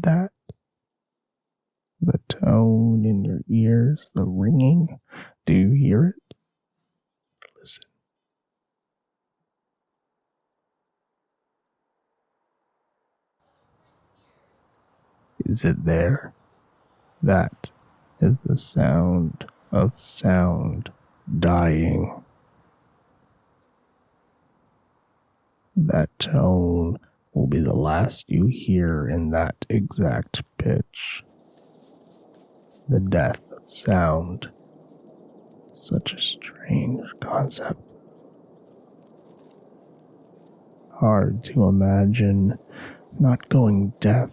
that? The tone in your ears, the ringing. Do you hear it? Listen. Is it there? That is the sound of sound dying. That tone will be the last you hear in that exact pitch. The death of sound. Such a strange concept. Hard to imagine not going deaf.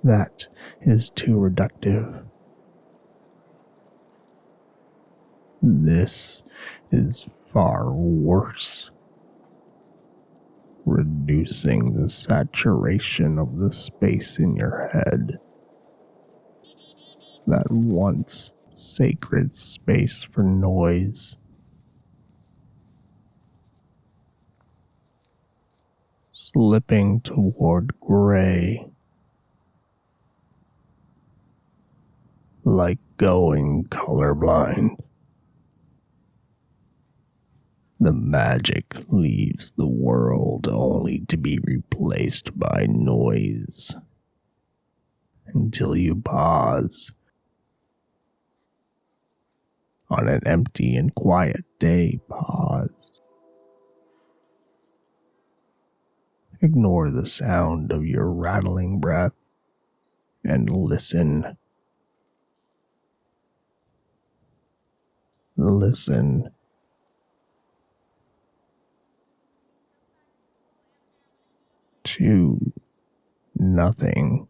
That is too reductive. This is far worse. Reducing the saturation of the space in your head. That once sacred space for noise. Slipping toward gray. Like going colorblind. The magic leaves the world only to be replaced by noise. Until you pause. On an empty and quiet day, pause. Ignore the sound of your rattling breath and listen. Listen. To nothing.